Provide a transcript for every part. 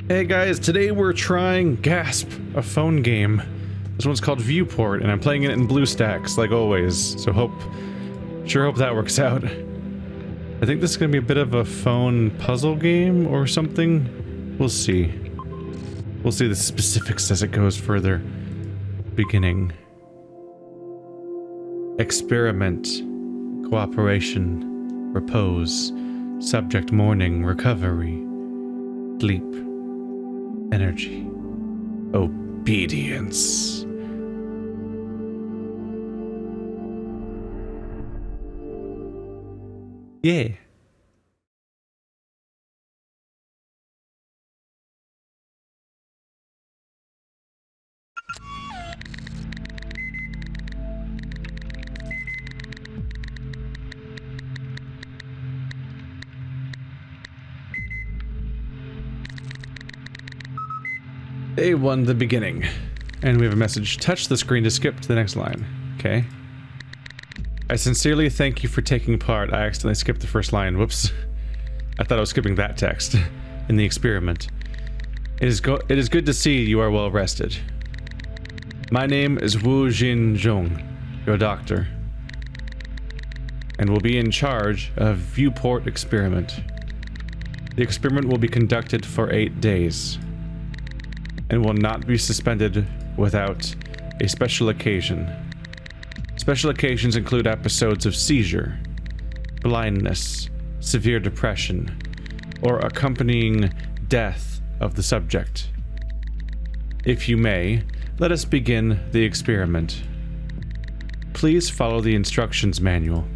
Hey guys, today we're trying Gasp, a phone game. This one's called Viewport, and I'm playing it in BlueStacks, like always, so sure hope that works out. I think this is gonna be a bit of a phone puzzle game or something. We'll see. We'll see the specifics as it goes further. Beginning. Experiment. Cooperation. Repose. Subject mourning. Recovery. Sleep. Energy. Obedience. Yeah. Day 1, the beginning. And we have a message. Touch the screen to skip to the next line. Okay. I sincerely thank you for taking part. I accidentally skipped the first line. Whoops. I thought I was skipping that text in the experiment. It is good to see you are well rested. My name is Wu Jin Zhong, your doctor, and will be in charge of Viewport Experiment. The experiment will be conducted for 8 days and will not be suspended without a special occasion. Special occasions include episodes of seizure, blindness, severe depression, or accompanying death of the subject. If you may, let us begin the experiment. Please follow the instructions manual.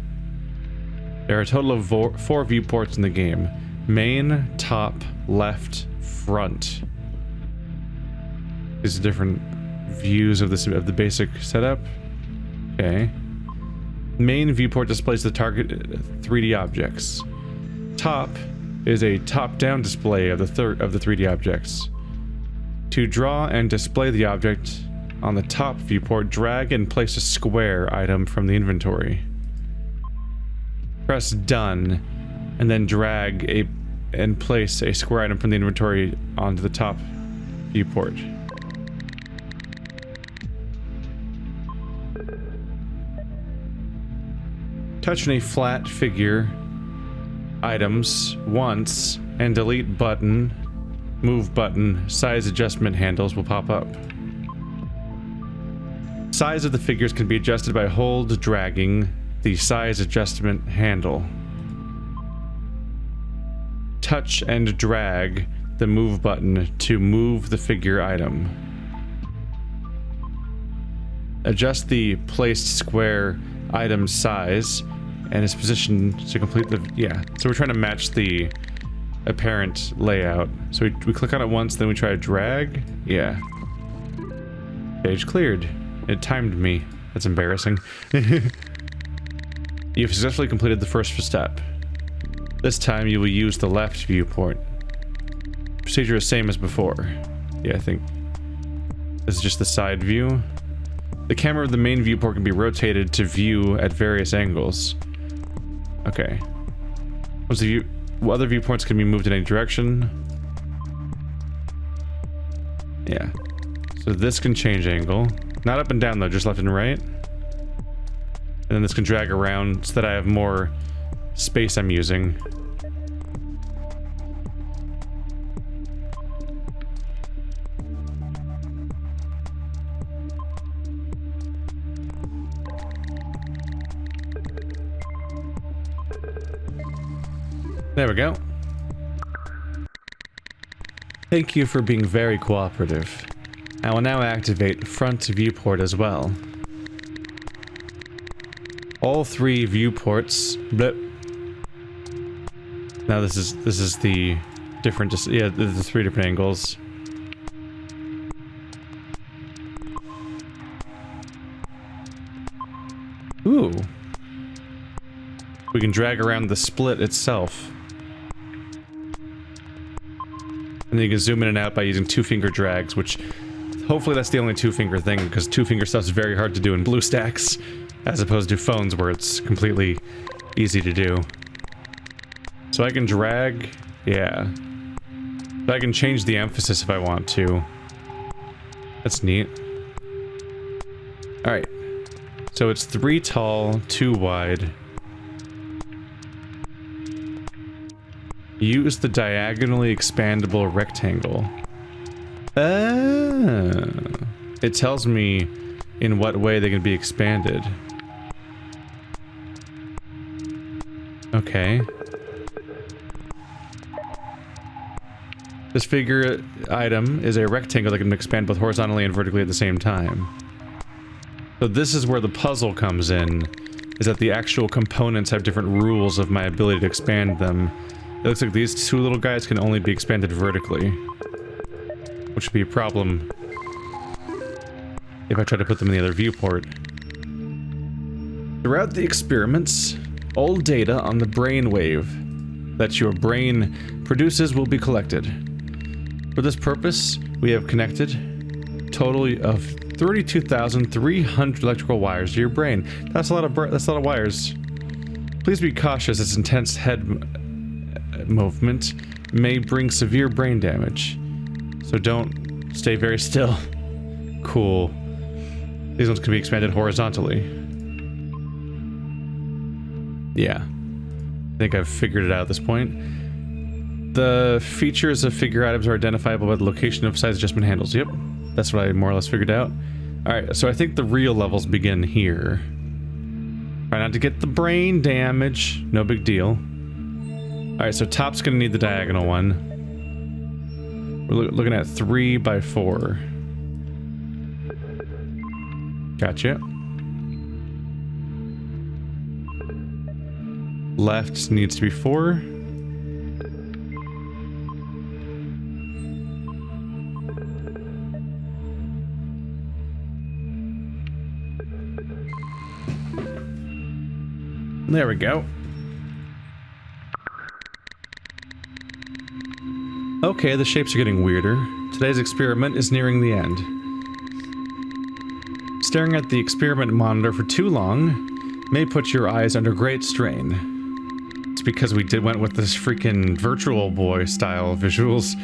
There are a total of 4 viewports in the game. Main, top, left, front. These are different views of the basic setup. Okay. Main viewport displays the target 3D objects. Top is a top-down display of the 3D objects. To draw and display the object on the top viewport, drag and place a square item from the inventory. Press done, and then drag and place a square item from the inventory onto the top viewport. Touch on a flat figure items once and delete button, move button, size adjustment handles will pop up. Size of the figures can be adjusted by dragging the size adjustment handle. Touch and drag the move button to move the figure item. Adjust the placed square item size and its position to complete the... yeah, so we're trying to match the apparent layout. So we click on it once, then we try to drag. Yeah. Page cleared. It timed me. That's embarrassing. You've successfully completed the first step. This time you will use the left viewport. Procedure is same as before. Yeah, I think this is just the side view. The camera of the main viewport can be rotated to view at various angles. Okay. Other viewports can be moved in any direction. Yeah. So this can change angle. Not up and down though, just left and right. And then this can drag around so that I have more space I'm using. There we go. Thank you for being very cooperative. I will now activate front viewport as well. All 3 viewports. Blip. Now this is the different. Yeah, the 3 different angles. Ooh. We can drag around the split itself. And then you can zoom in and out by using 2-finger drags, which hopefully that's the only 2-finger thing, because 2-finger stuff is very hard to do in BlueStacks, as opposed to phones where it's completely easy to do. So I can drag, yeah. But I can change the emphasis if I want to. That's neat. Alright. So it's 3 tall, 2 wide. Use the diagonally expandable rectangle. It tells me in what way they can be expanded. Okay. This figure item is a rectangle that can expand both horizontally and vertically at the same time. So this is where the puzzle comes in, is that the actual components have different rules of my ability to expand them. It looks like these 2 little guys can only be expanded vertically, which would be a problem if I try to put them in the other viewport. Throughout the experiments, all data on the brain wave that your brain produces will be collected. For this purpose, we have connected a total of 32,300 electrical wires to your brain. That's a lot of wires. Please be cautious as intense head movement may bring severe brain damage. So don't stay very still. Cool. These ones can be expanded horizontally. Yeah. I think I've figured it out at this point. The features of figure items are identifiable by the location of size adjustment handles. Yep. That's what I more or less figured out. Alright, so I think the real levels begin here. Try not to get the brain damage. No big deal. Alright, so top's gonna need the diagonal one. We're looking at 3 by 4. Gotcha. Left needs to be 4. There we go. Okay, the shapes are getting weirder. Today's experiment is nearing the end. Staring at the experiment monitor for too long may put your eyes under great strain. It's because we went with this freaking Virtual Boy style visuals.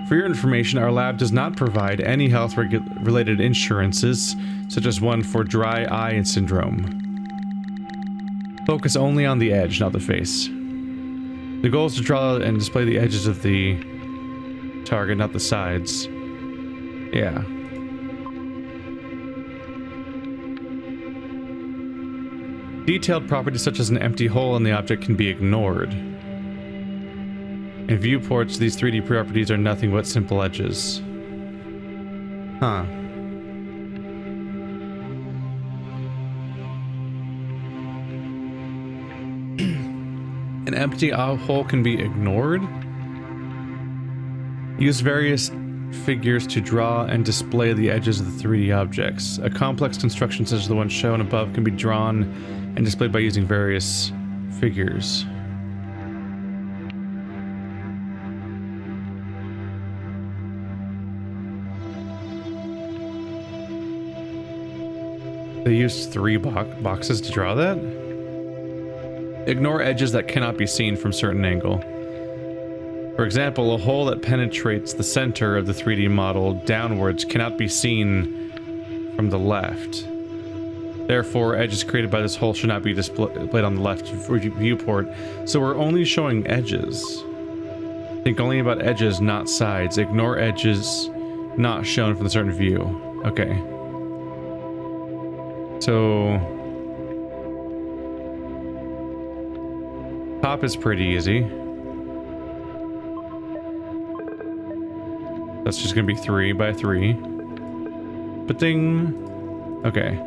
For your information, our lab does not provide any health-related insurances, such as one for dry eye syndrome. Focus only on the edge, not the face. The goal is to draw and display the edges of the target, not the sides. Yeah. Detailed properties such as an empty hole in the object can be ignored. In viewports, these 3D properties are nothing but simple edges. Huh. An empty hole can be ignored? Use various figures to draw and display the edges of the 3D objects. A complex construction such as the one shown above can be drawn and displayed by using various figures. They used 3 boxes to draw that? Ignore edges that cannot be seen from certain angle. For example, a hole that penetrates the center of the 3D model downwards cannot be seen from the left. Therefore, edges created by this hole should not be displayed on the left viewport, so we're only showing edges. Think only about edges, not sides. Ignore edges not shown from a certain view. Okay. So... top is pretty easy. That's just gonna be 3 by 3. But ding. Okay.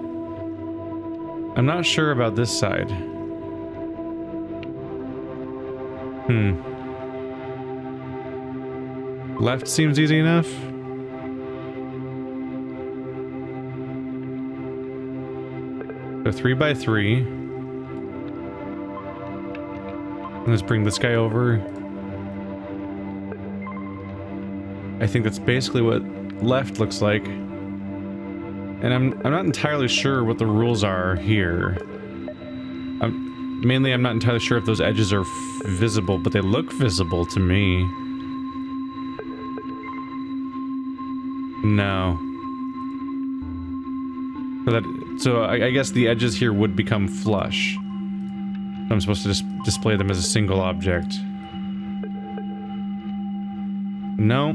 I'm not sure about this side. Left seems easy enough. So 3 by 3. Let's bring this guy over. I think that's basically what left looks like. And I'm not entirely sure what the rules are here. Mainly I'm not entirely sure if those edges are visible, but they look visible to me. No. So I guess the edges here would become flush. I'm supposed to just display them as a single object. No.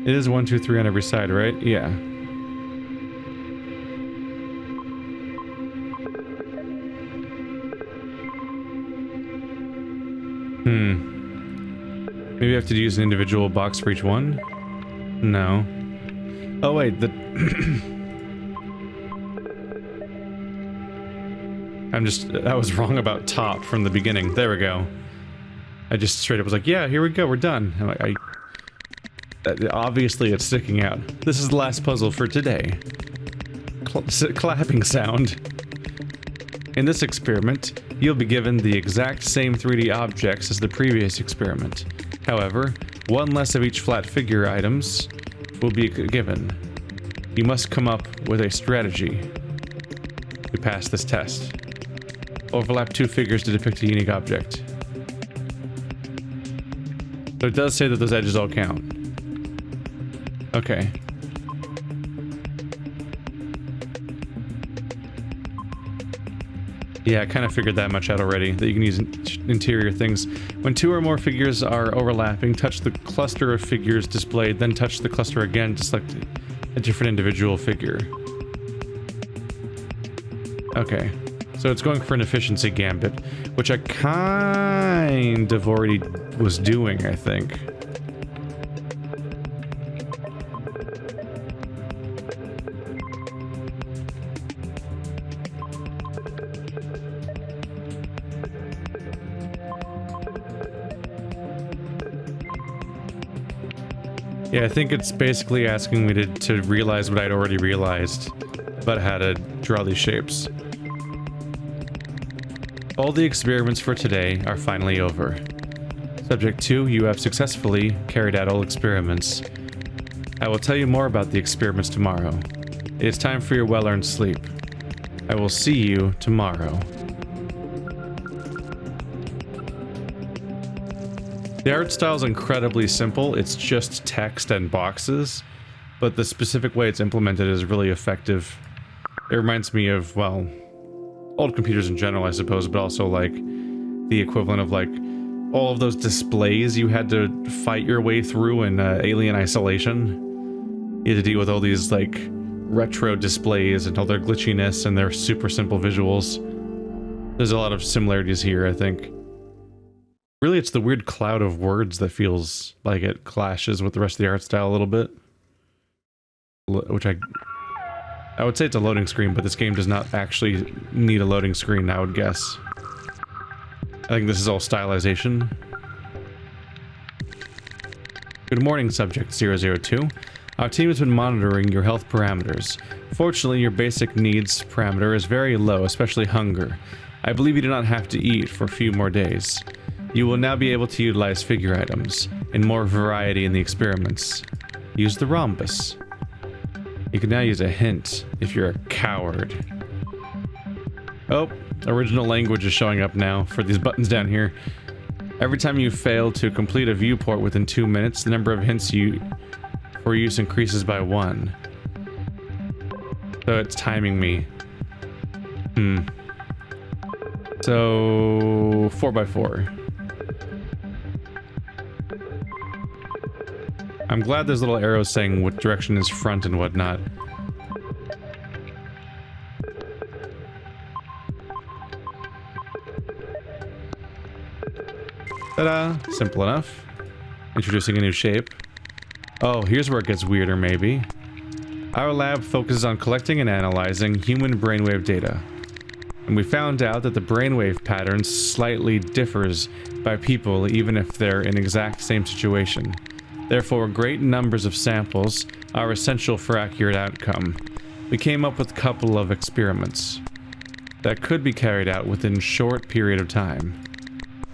It is 1, 2, 3 on every side, right? Yeah. Maybe I have to use an individual box for each one? No. Oh wait, I was wrong about top from the beginning. There we go. I just straight up was like, yeah, here we go, we're done. I'm like, obviously it's sticking out. This is the last puzzle for today. Clapping sound. In this experiment, you'll be given the exact same 3D objects as the previous experiment. However, one less of each flat figure items will be given. You must come up with a strategy to pass this test. Overlap 2 figures to depict a unique object. So it does say that those edges all count. Okay. Yeah, I kind of figured that much out already, that you can use interior things. When 2 or more figures are overlapping, touch the cluster of figures displayed, then touch the cluster again to select a different individual figure. Okay, so it's going for an efficiency gambit, which I kind of already was doing, I think. Yeah, I think it's basically asking me to realize what I'd already realized, but how to draw these shapes. All the experiments for today are finally over. Subject 2, you have successfully carried out all experiments. I will tell you more about the experiments tomorrow. It is time for your well-earned sleep. I will see you tomorrow. The art style is incredibly simple. It's just text and boxes, but the specific way it's implemented is really effective. It reminds me of, well, old computers in general, I suppose, but also like the equivalent of like all of those displays you had to fight your way through in Alien Isolation. You had to deal with all these like retro displays and all their glitchiness and their super simple visuals. There's a lot of similarities here, I think. Really, it's the weird cloud of words that feels like it clashes with the rest of the art style a little bit. Which I would say it's a loading screen, but this game does not actually need a loading screen, I would guess. I think this is all stylization. Good morning, Subject 002. Our team has been monitoring your health parameters. Fortunately, your basic needs parameter is very low, especially hunger. I believe you do not have to eat for a few more days. You will now be able to utilize figure items, and more variety in the experiments. Use the rhombus. You can now use a hint if you're a coward. Oh, original language is showing up now for these buttons down here. Every time you fail to complete a viewport within 2 minutes, the number of hints for use increases by 1. So it's timing me. So 4x4. I'm glad there's little arrows saying what direction is front and whatnot. Ta-da! Simple enough. Introducing a new shape. Oh, here's where it gets weirder, maybe. Our lab focuses on collecting and analyzing human brainwave data. And we found out that the brainwave pattern slightly differs by people even if they're in exact same situation. Therefore, great numbers of samples are essential for accurate outcome. We came up with a couple of experiments that could be carried out within a short period of time.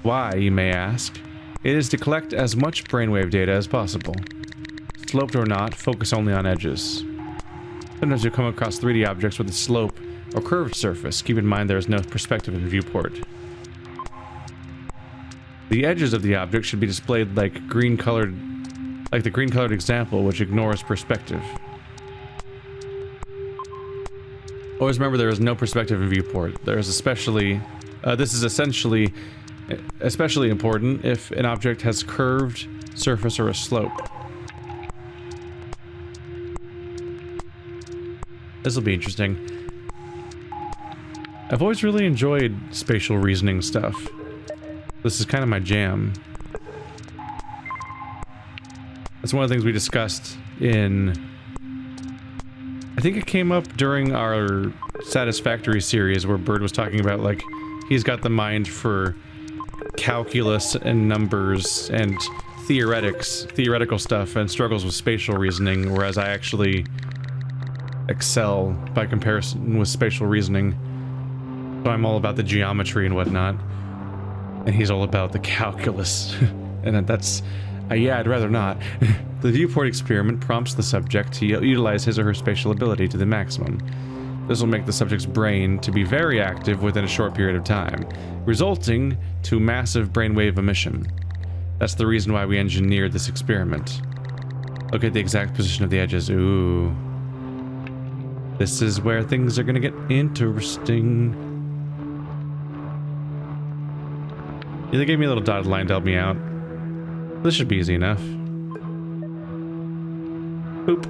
Why, you may ask? It is to collect as much brainwave data as possible. Sloped or not, focus only on edges. Sometimes you'll come across 3D objects with a slope or curved surface. Keep in mind there is no perspective in Viewport. The edges of the object should be displayed like the green colored example, which ignores perspective. Always remember there is no perspective in Viewport. There is especially, this is especially important if an object has curved surface or a slope. This will be interesting. I've always really enjoyed spatial reasoning stuff. This is kind of my jam. That's one of the things we discussed in... I think it came up during our Satisfactory series where Bird was talking about, like, he's got the mind for calculus and numbers and theoretical stuff and struggles with spatial reasoning, whereas I actually excel by comparison with spatial reasoning. So I'm all about the geometry and whatnot, and he's all about the calculus. And that's... yeah, I'd rather not. The Viewport Experiment prompts the subject to utilize his or her spatial ability to the maximum. This will make the subject's brain to be very active within a short period of time, resulting to massive brainwave emission. That's the reason why we engineered this experiment. Look at the exact position of the edges. Ooh. This is where things are gonna get interesting. Yeah, they gave me a little dotted line to help me out. This should be easy enough. Boop.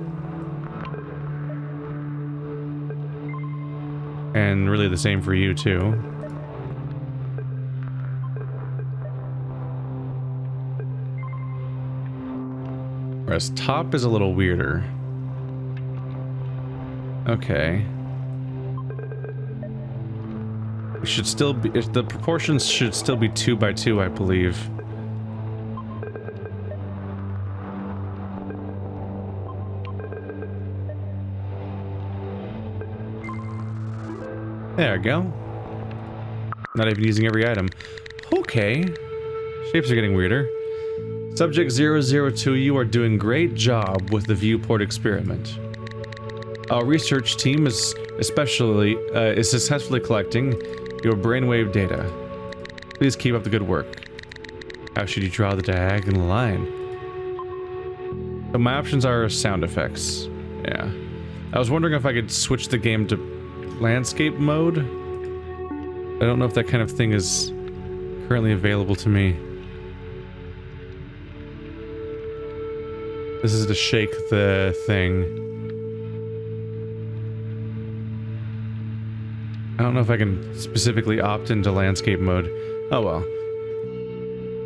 And really the same for you too. Whereas top is a little weirder. Okay. It should still be, the proportions should still be 2 by 2, I believe. There we go. Not even using every item. Okay. Shapes are getting weirder. Subject 002, you are doing great job with the Viewport Experiment. Our research team is successfully collecting your brainwave data. Please keep up the good work. How should you draw the diagonal line? So my options are sound effects. Yeah. I was wondering if I could switch the game to landscape mode. I don't know if that kind of thing is currently available to me. This is to shake the thing. I don't know if I can specifically opt into landscape mode. Oh well.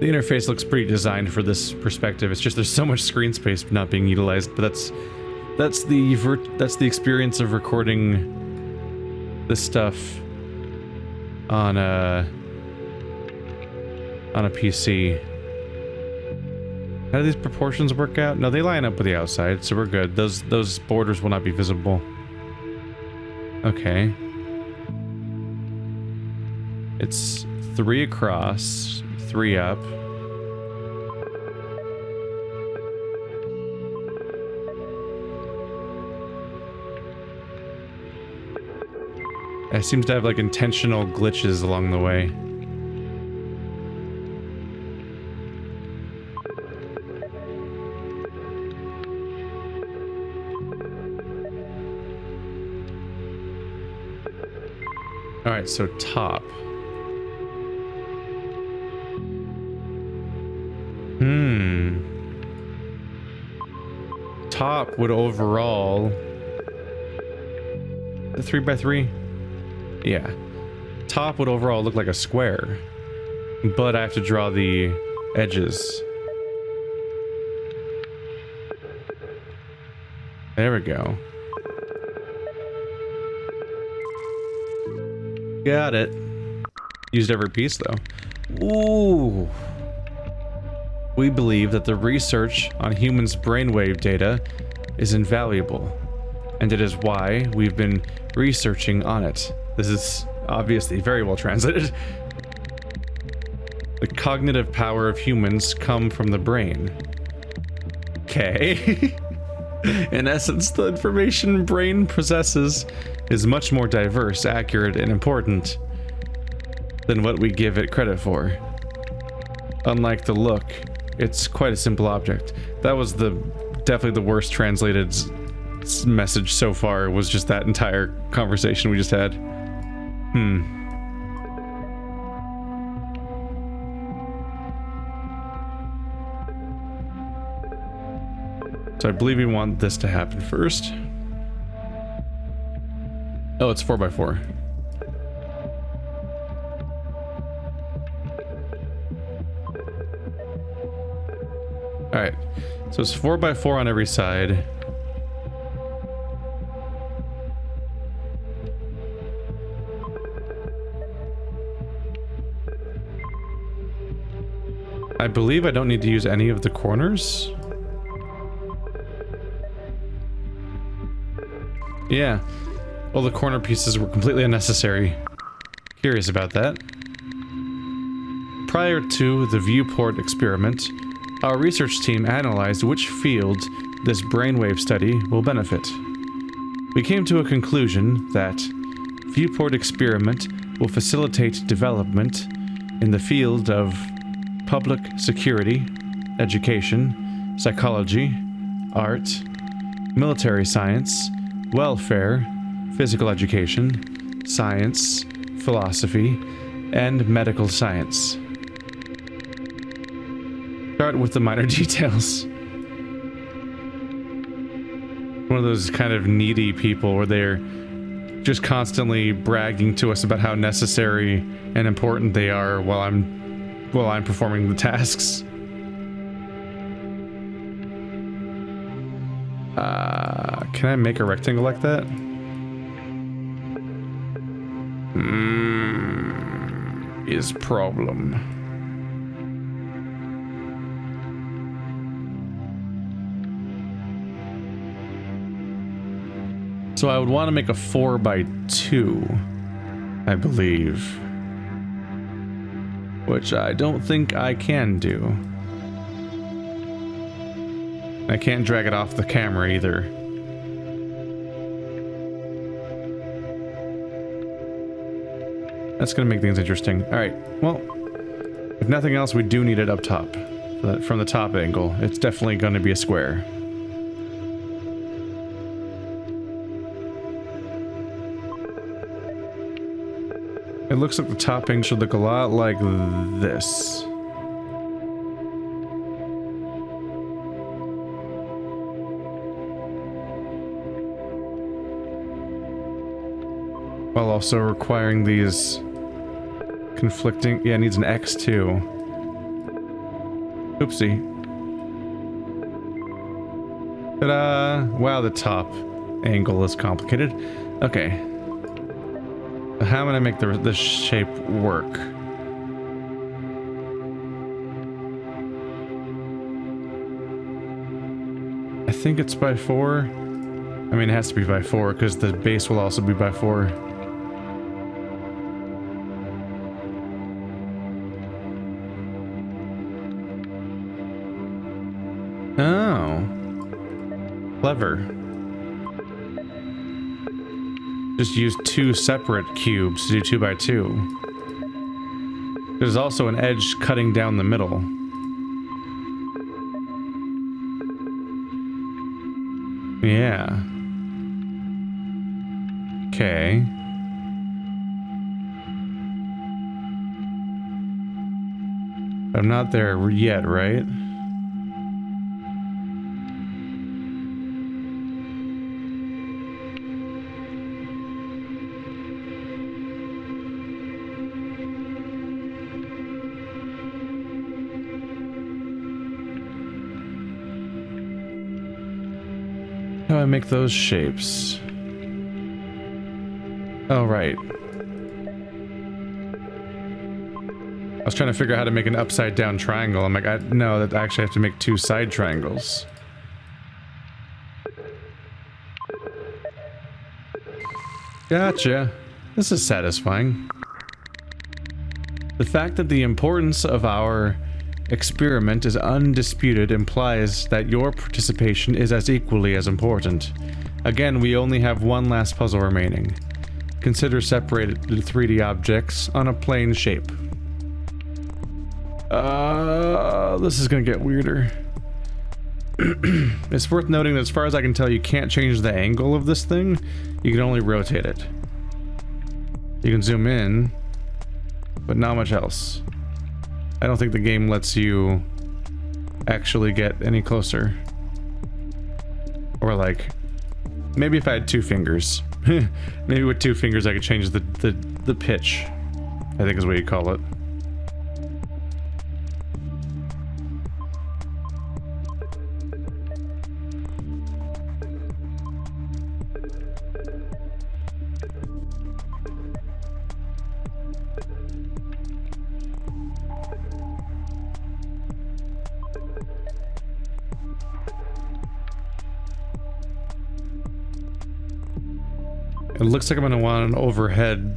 The interface looks pretty designed for this perspective. It's just there's so much screen space not being utilized, but that's the experience of recording this stuff on a PC. How do these proportions work out? No, they line up with the outside, so we're good. Those borders will not be visible. Okay. It's 3 across, 3 up. It seems to have like intentional glitches along the way. Alright, so top. Top would overall... 3 by 3? Yeah. Top would overall look like a square. But I have to draw the edges. There we go. Got it. Used every piece though. Ooh. We believe that the research on humans' brainwave data is invaluable, and it is why we've been researching on it. This is obviously very well translated. The cognitive power of humans come from the brain. Okay. In essence, the information brain possesses is much more diverse, accurate, and important than what we give it credit for. unlike the look, it's quite a simple object. That was definitely the worst translated message so far, was just that entire conversation we just had. So I believe we want this to happen first. Oh, it's 4x4. Alright, so it's 4x4 on every side. I believe I don't need to use any of the corners. Yeah, all the corner pieces were completely unnecessary. Curious about that. Prior to the Viewport Experiment, our research team analyzed which field this brainwave study will benefit. We came to a conclusion that Viewport Experiment will facilitate development in the field of public security, education, psychology, art, military science, welfare, physical education, science, philosophy, and medical science. Start with the minor details. One of those kind of needy people where they're just constantly bragging to us about how necessary and important they are while I'm performing the tasks. Can I make a rectangle like that? Is problem. So I would want to make a 4x2, I believe. Which I don't think I can do. I can't drag it off the camera either. That's gonna make things interesting. Alright, well, if nothing else, we do need it up top. From the top angle, it's definitely gonna be a square. It looks like the topping should look a lot like this. While also requiring these conflicting... Yeah, it needs an X too. Oopsie. Ta-da! Wow, the top angle is complicated. Okay. How am I gonna make this shape work? I think it's by 4. I mean, it has to be by 4 because the base will also be by 4. Oh. Clever. Just use 2 separate cubes to do 2x2. There's also an edge cutting down the middle. Yeah. Okay. I'm not there yet, right? How do I make those shapes? Oh, right. I was trying to figure out how to make an upside down triangle. I'm like, no, that I actually have to make 2 side triangles. Gotcha. This is satisfying. The fact that the importance of our experiment is undisputed implies that your participation is as equally as important. Again, we only have one last puzzle remaining. Consider separated 3D objects on a plane shape. This is gonna get weirder. It's worth noting that as far as I can tell, you can't change the angle of this thing. You can only rotate it. You can zoom in, but not much else. I don't think the game lets you actually get any closer. Or like, maybe if I had 2 fingers. Maybe with 2 fingers I could change the pitch, I think is what you call it. It looks like I'm gonna want an overhead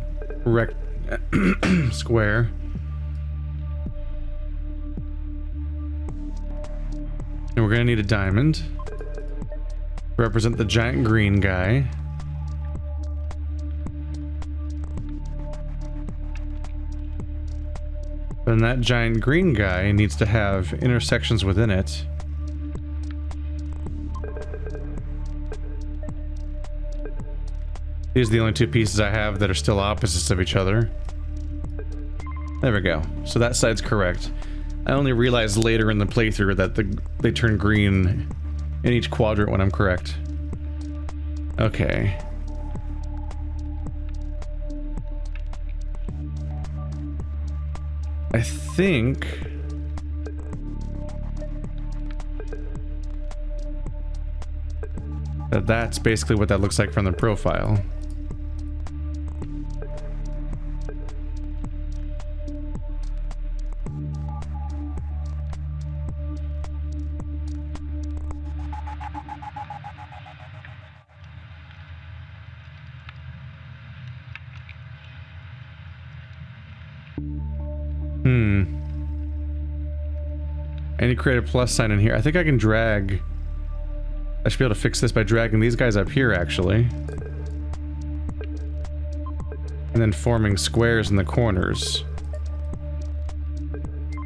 square. And we're gonna need a diamond to represent the giant green guy. And that giant green guy needs to have intersections within it. These are the only 2 pieces I have that are still opposites of each other. There we go. So that side's correct. I only realized later in the playthrough that they turn green in each quadrant when I'm correct. Okay. I think... that's basically what that looks like from the profile. I need to create a plus sign in here. I think I can drag... I should be able to fix this by dragging these guys up here, actually. And then forming squares in the corners.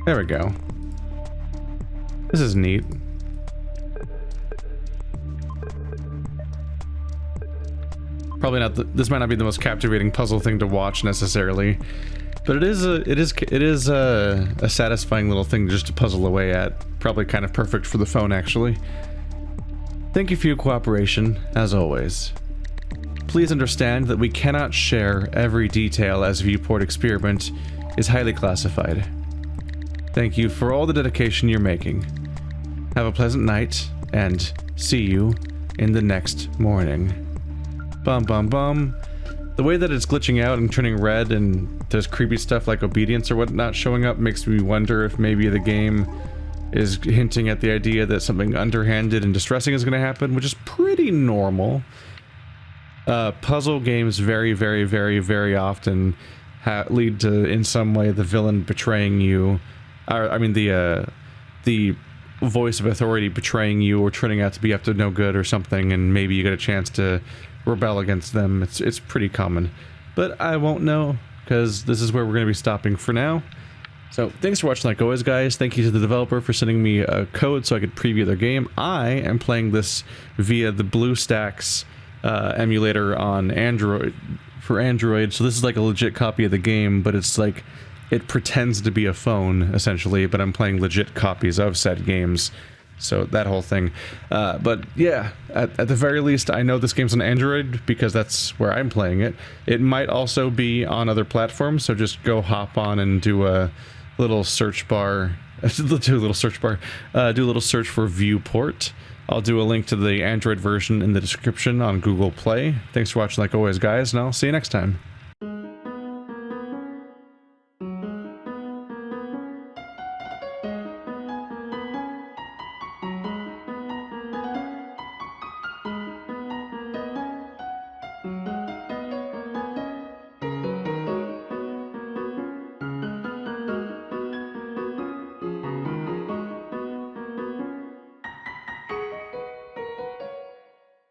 There we go. This is neat. Probably not this might not be the most captivating puzzle thing to watch necessarily. But it is a satisfying little thing just to puzzle away at. Probably kind of perfect for the phone, actually. Thank you for your cooperation, as always. Please understand that we cannot share every detail as Viewport Experiment is highly classified. Thank you for all the dedication you're making. Have a pleasant night, and see you in the next morning. Bum bum bum. The way that it's glitching out and turning red and there's creepy stuff like obedience or whatnot showing up makes me wonder if maybe the game is hinting at the idea that something underhanded and distressing is going to happen, which is pretty normal. Puzzle games very, very, very, very often lead to, in some way, the villain betraying you. I mean, the voice of authority betraying you or turning out to be up to no good or something, and maybe you get a chance to rebel against them. It's pretty common. But I won't know, because this is where we're going to be stopping for now. So, thanks for watching like always, guys. Thank you to the developer for sending me a code so I could preview their game. I am playing this via the BlueStacks emulator on Android, for Android, so this is like a legit copy of the game, but it's like, it pretends to be a phone, essentially, but I'm playing legit copies of said games. So, that whole thing. But, yeah, at the very least, I know this game's on Android, because that's where I'm playing it. It might also be on other platforms, so just go hop on and do a little search bar, do a little search for Viewport. I'll do a link to the Android version in the description on Google Play. Thanks for watching like always, guys, and I'll see you next time.